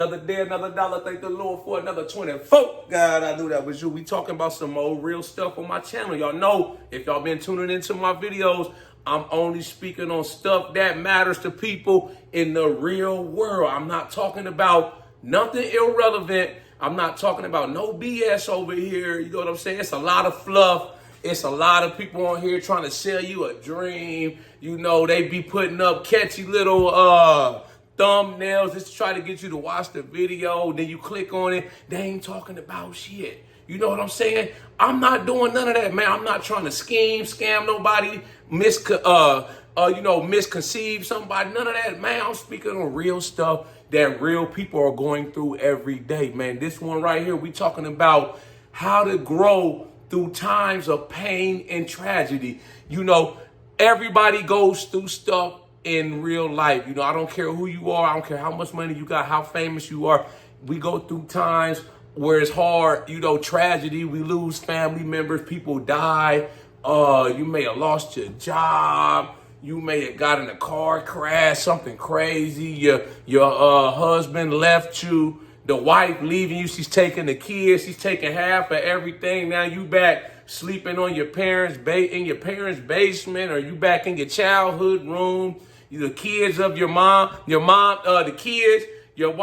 Another day, another dollar. Thank the Lord for another 24. God, I knew that was you. We talking about some old real stuff on my channel. Y'all know, if y'all been tuning into my videos, I'm only speaking on stuff that matters to people in the real world. I'm not talking about nothing irrelevant. I'm not talking about no BS over here. You know what I'm saying? It's a lot of fluff. It's a lot of people on here trying to sell you a dream. You know, they be putting up catchy little thumbnails just to try to get you to watch the video. Then you click on it. They ain't talking about shit. You know what I'm saying? I'm not doing none of that, man. I'm not trying to scam nobody, misconceive somebody. None of that, man. I'm speaking on real stuff that real people are going through every day, man. This one right here, we talking about how to grow through times of pain and tragedy. You know, everybody goes through stuff in real life. You know, I don't care who you are. I don't care how much money you got, how famous you are. We go through times where it's hard, you know, tragedy. We lose family members. People die. You may have lost your job. You may have got in a car crash, something crazy. Your husband left you. The wife leaving you. She's taking the kids. She's taking half of everything. Now you back sleeping on your parents' in your parents' basement, or you back in your childhood room. The kids of your mom, the kids, your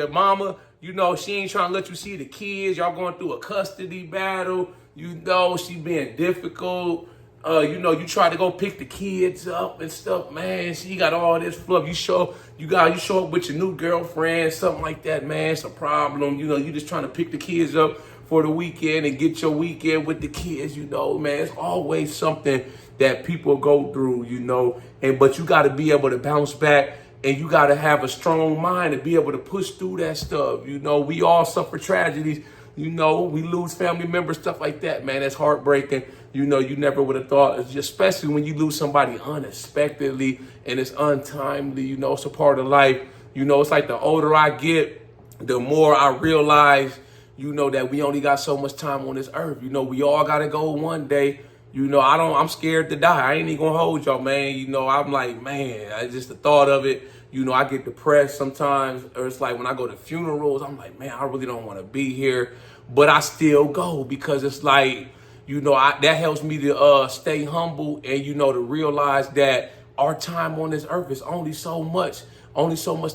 mama. You know, she ain't trying to let you see the kids. Y'all going through a custody battle. You know, she being difficult. You know, you try to go pick the kids up and stuff, man. She got all this fluff. You show up with your new girlfriend, something like that, man. It's a problem. You know, you just trying to pick the kids up for the weekend and get your weekend with the kids, you know, man. It's always something that people go through, you know. But you got to be able to bounce back, and you got to have a strong mind to be able to push through that stuff. You know, we all suffer tragedies. You know, we lose family members, stuff like that, man. That's heartbreaking. You know, you never would have thought, especially when you lose somebody unexpectedly and it's untimely. You know, it's a part of life. You know, it's like the older I get, the more I realize, you know, that we only got so much time on this earth. You know, we all got to go one day. You know, I'm scared to die. I ain't even gonna hold y'all, man. You know, I'm like, man, I just the thought of it. You know, I get depressed sometimes, or it's like when I go to funerals, I'm like, man, I really don't want to be here, but I still go because it's like, you know, that helps me to stay humble and, you know, to realize that our time on this earth is only so much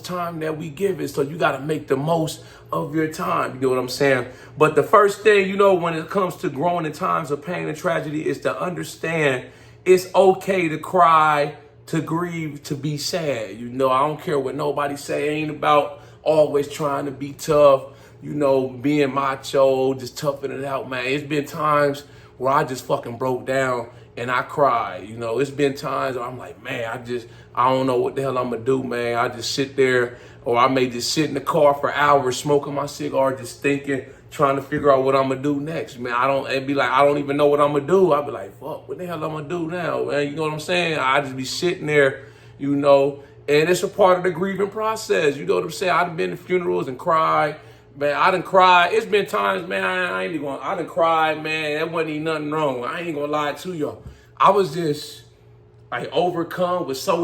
time that we give it. So you got to make the most of your time. You know what I'm saying? But the first thing, you know, when it comes to growing in times of pain and tragedy is to understand it's okay to cry, to grieve, to be sad. You know, I don't care what nobody say. It ain't about always trying to be tough, you know, being macho, just toughing it out, man. It's been times where I just fucking broke down and I cried. You know, it's been times where I'm like, man, I don't know what the hell I'm gonna do, man. I just sit there, or I may just sit in the car for hours smoking my cigar, just thinking, trying to figure out what I'm gonna do next, man. It'd be like, I don't even know what I'm gonna do. I'd be like, fuck, what the hell I'm gonna do now, man? You know what I'm saying? I just be sitting there, you know, and it's a part of the grieving process. You know what I'm saying? I've been to funerals and cried. Man, I done cried. It's been times, man, I done cried, man. There wasn't even nothing wrong. I ain't gonna lie to y'all. I was just like overcome with so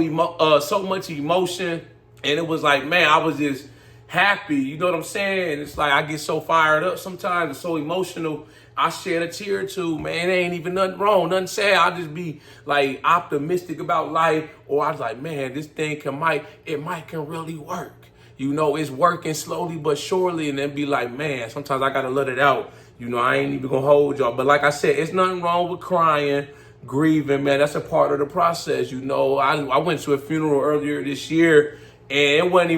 much emotion. And it was like, man, I was just happy. You know what I'm saying? It's like I get so fired up sometimes and so emotional. I shed a tear or two, man. There ain't even nothing wrong, nothing sad. I just be like optimistic about life. Or I was like, man, this thing can really work. You know, it's working slowly but surely, and then be like, man, sometimes I got to let it out. You know, I ain't even going to hold y'all. But like I said, it's nothing wrong with crying, grieving, man. That's a part of the process. You know, I went to a funeral earlier this year, and it wasn't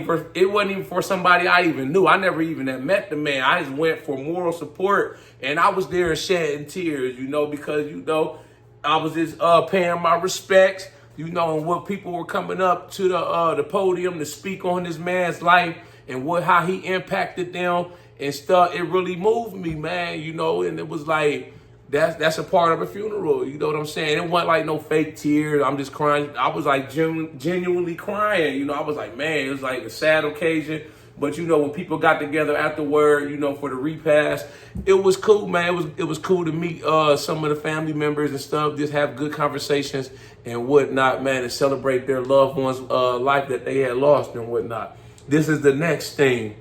even for somebody I even knew. I never even had met the man. I just went for moral support, and I was there shedding tears, you know, because, you know, I was just paying my respects. You know, and what people were coming up to the podium to speak on this man's life and how he impacted them and stuff. It really moved me, man, you know, and it was like, that's a part of a funeral. You know what I'm saying? It wasn't like no fake tears. I'm just crying. I was like genuinely crying. You know, I was like, man, it was like a sad occasion. But, you know, when people got together afterward, you know, for the repast, it was cool, man. It was cool to meet some of the family members and stuff, just have good conversations and whatnot, man, and celebrate their loved ones' life that they had lost and whatnot. This is the next thing.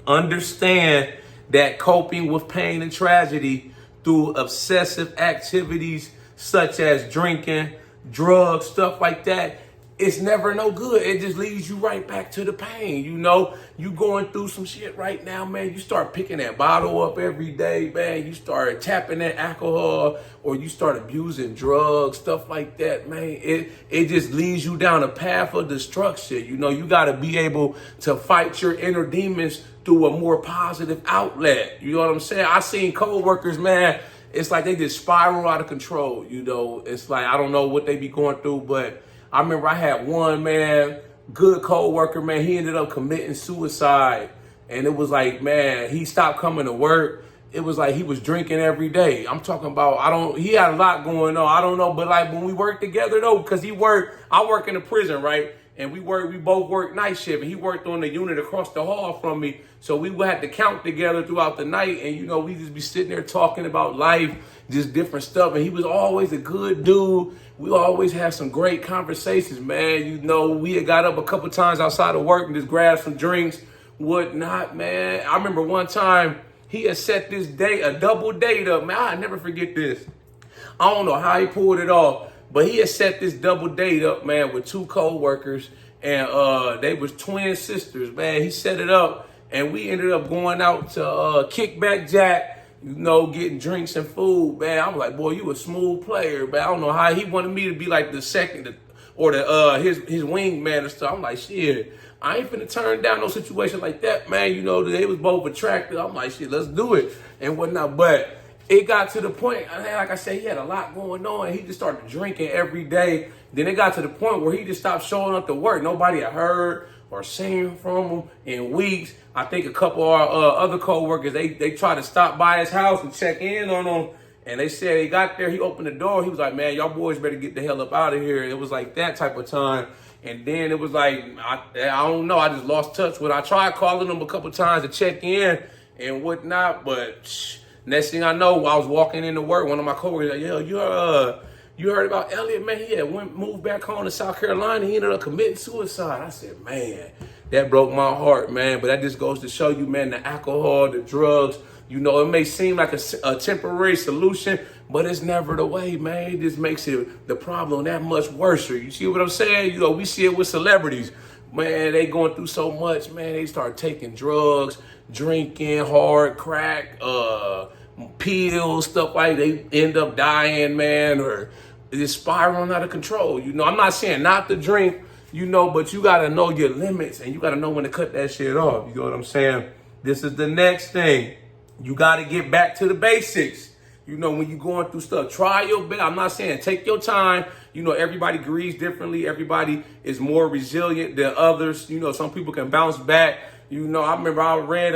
Understand that coping with pain and tragedy through obsessive activities such as drinking, drugs, stuff like that, it's never no good. It just leads you right back to the pain. You going through some shit right now, man. You start picking that bottle up every day, man. You start tapping that alcohol, or you start abusing drugs, stuff like that, man. It just leads you down a path of destruction. You got to be able to fight your inner demons through a more positive outlet. You know what I'm saying? I seen coworkers, man. It's like they just spiral out of control. It's like, I don't know what they be going through, but I remember I had one, man, good coworker, man. He ended up committing suicide. And it was like, man, he stopped coming to work. It was like he was drinking every day. I'm talking about, he had a lot going on. I don't know. But like when we worked together though, because I work in a prison, right? And we both worked night shift, and he worked on the unit across the hall from me. So we had to count together throughout the night, and we just be sitting there talking about life, just different stuff. And he was always a good dude. We always had some great conversations, man. We had got up a couple times outside of work and just grabbed some drinks, whatnot, man. I remember one time he had set this date, a double date up, man. I'll never forget this. I don't know how he pulled it off, but he had set this double date up, man, with two co-workers, and they was twin sisters, man. He set it up, and we ended up going out to Kickback Jack, getting drinks and food, man. I was like, boy, you a smooth player, man. I don't know how he wanted me to be like the second or his wingman and stuff. I'm like, shit, I ain't finna turn down no situation like that, man. They was both attractive. I'm like, shit, let's do it and whatnot. But it got to the point, like I said, he had a lot going on. He just started drinking every day. Then it got to the point where he just stopped showing up to work. Nobody had heard or seen from him in weeks. I think a couple of our other co-workers, they tried to stop by his house and check in on him. And they said he got there, he opened the door. He was like, man, y'all boys better get the hell up out of here. It was like that type of time. And then it was like, I don't know, I just lost touch with it. I tried calling him a couple times to check in and whatnot, but next thing I know, I was walking into work. One of my coworkers like, yo, you heard about Elliot, man? He had moved back home to South Carolina. He ended up committing suicide. I said, man, that broke my heart, man. But that just goes to show you, man, the alcohol, the drugs, it may seem like a temporary solution, but it's never the way, man. It just makes the problem that much worse. You see what I'm saying? We see it with celebrities. Man, they going through so much, man. They start taking drugs, drinking hard crack, pills, stuff like that. They end up dying, man, or just spiraling out of control. I'm not saying not to drink, but you got to know your limits, and you got to know when to cut that shit off. You know what I'm saying? This is the next thing. You got to get back to the basics. When you're going through stuff, try your best. I'm not saying take your time. Everybody grieves differently. Everybody is more resilient than others. Some people can bounce back. I remember I read,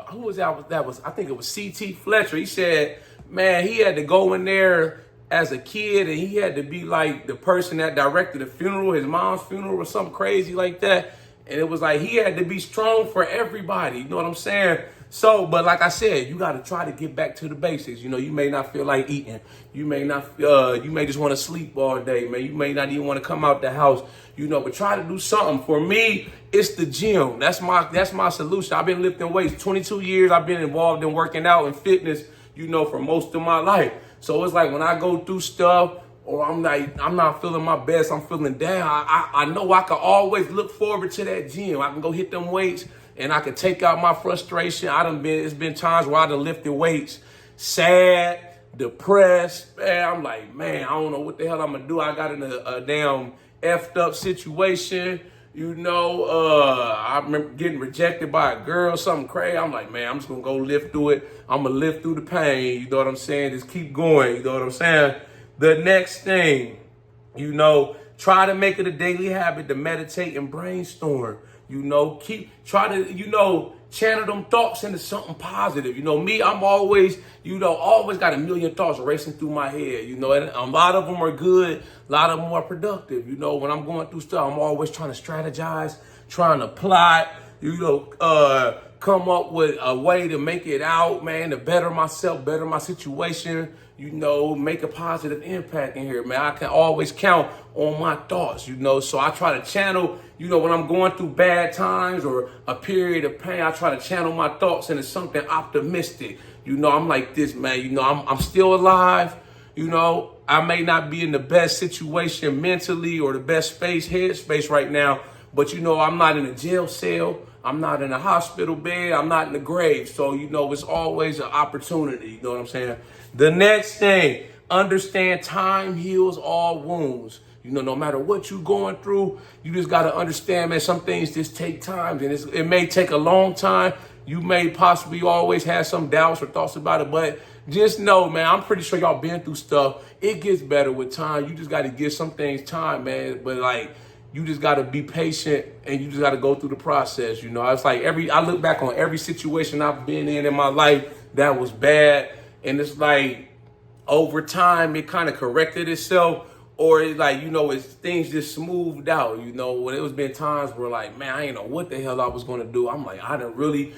who was that? I think it was C.T. Fletcher. He said, man, he had to go in there as a kid, and he had to be like the person that directed the funeral, his mom's funeral or something crazy like that. And it was like he had to be strong for everybody. You know what I'm saying? So, but like I said, you got to try to get back to the basics. You may not feel like eating. You may not, you may just want to sleep all day, man. You may not even want to come out the house, but try to do something. For me, it's the gym. That's my solution. I've been lifting weights 22 years. I've been involved in working out and fitness, for most of my life. So it's like when I go through stuff, or I'm not feeling my best, I'm feeling down, I know I can always look forward to that gym. I can go hit them weights, and I can take out my frustration. It's been times where I done lifted weights, sad, depressed. Man, I'm like, man, I don't know what the hell I'm gonna do. I got in a damn effed up situation. I remember getting rejected by a girl, something crazy. I'm like, man, I'm just gonna go live through it. I'm gonna live through the pain. You know what I'm saying? Just keep going. You know what I'm saying? The next thing, try to make it a daily habit to meditate and brainstorm. Try to, channel them thoughts into something positive. Me, I'm always, always got a million thoughts racing through my head, and a lot of them are good, a lot of them are productive. When I'm going through stuff, I'm always trying to strategize, trying to plot, come up with a way to make it out, man, to better myself, better my situation, make a positive impact in here, man. I can always count on my thoughts, so I try to channel, when I'm going through bad times or a period of pain, I try to channel my thoughts into something optimistic. I'm like this, man, I'm still alive, I may not be in the best situation mentally or the best headspace right now, but I'm not in a jail cell. I'm not in a hospital bed. I'm not in the grave. So, it's always an opportunity. You know what I'm saying? The next thing, understand time heals all wounds. No matter what you're going through, you just got to understand, man, some things just take time, and it may take a long time. You may possibly always have some doubts or thoughts about it, but just know, man, I'm pretty sure y'all been through stuff. It gets better with time. You just got to give some things time, man. But you just got to be patient, and you just got to go through the process. It's like I look back on every situation I've been in my life that was bad, and it's like over time it kind of corrected itself, or it's like, it's things just smoothed out. When it was been times where man, I ain't know what the hell I was gonna do. I'm like, I done really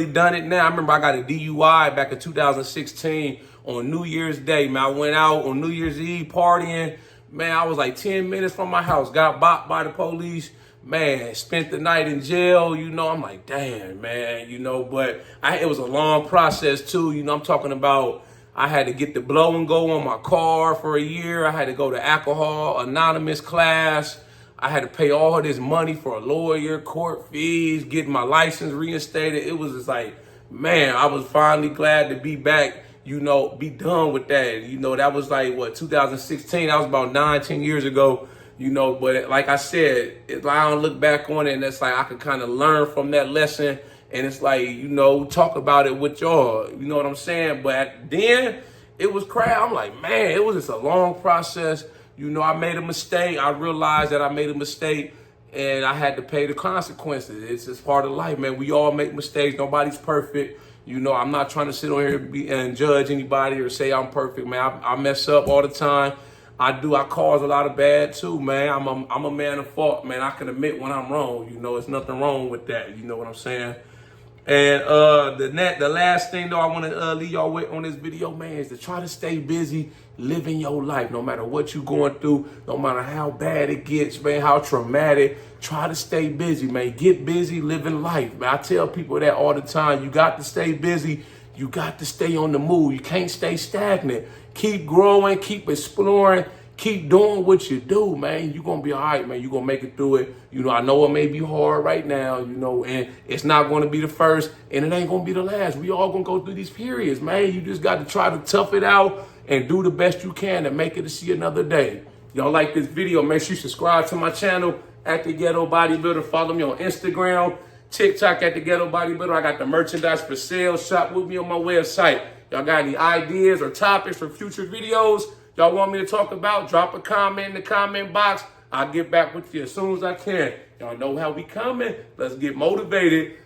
done it now. I remember I got a DUI back in 2016 on New Year's Day, man. I went out on New Year's Eve partying. Man, I was like 10 minutes from my house, got bopped by the police, man, spent the night in jail, I'm like, damn, man, but it was a long process too, I'm talking about, I had to get the blow and go on my car for a year. I had to go to alcohol anonymous class. I had to pay all this money for a lawyer, court fees, getting my license reinstated. It was just like, man, I was finally glad to be back, be done with that. That was like, 2016? That was about 9-10 years ago, but like I said, I don't look back on it, and it's like I could kind of learn from that lesson. And it's like, talk about it with y'all, you know what I'm saying? But then it was crap. I'm like, man, it was just a long process. I made a mistake. I realized that I made a mistake, and I had to pay the consequences. It's just part of life, man. We all make mistakes. Nobody's perfect. I'm not trying to sit on here and judge anybody or say I'm perfect, man. I mess up all the time. I cause a lot of bad too, man. I'm a man of fault, man. I can admit when I'm wrong. There's nothing wrong with that. You know what I'm saying? And the last thing though I want to leave y'all with on this video, man, is to try to stay busy living your life. No matter what you're going through, no matter how bad it gets, man, how traumatic, try to stay busy, man. Get busy living life, man. I tell people that all the time. You got to stay busy. You got to stay on the move. You can't stay stagnant. Keep growing, keep exploring, keep doing what you do, man. You're going to be all right, man. You're going to make it through it. I know it may be hard right now, and it's not going to be the first, and it ain't going to be the last. We all going to go through these periods, man. You just got to try to tough it out and do the best you can to make it to see another day. Y'all like this video, make sure you subscribe to my channel at The Ghetto Bodybuilder. Follow me on Instagram, TikTok at The Ghetto Bodybuilder. I got the merchandise for sale. Shop with me on my website. Y'all got any ideas or topics for future videos y'all want me to talk about? Drop a comment in the comment box. I'll get back with you as soon as I can. Y'all know how we coming. Let's get motivated.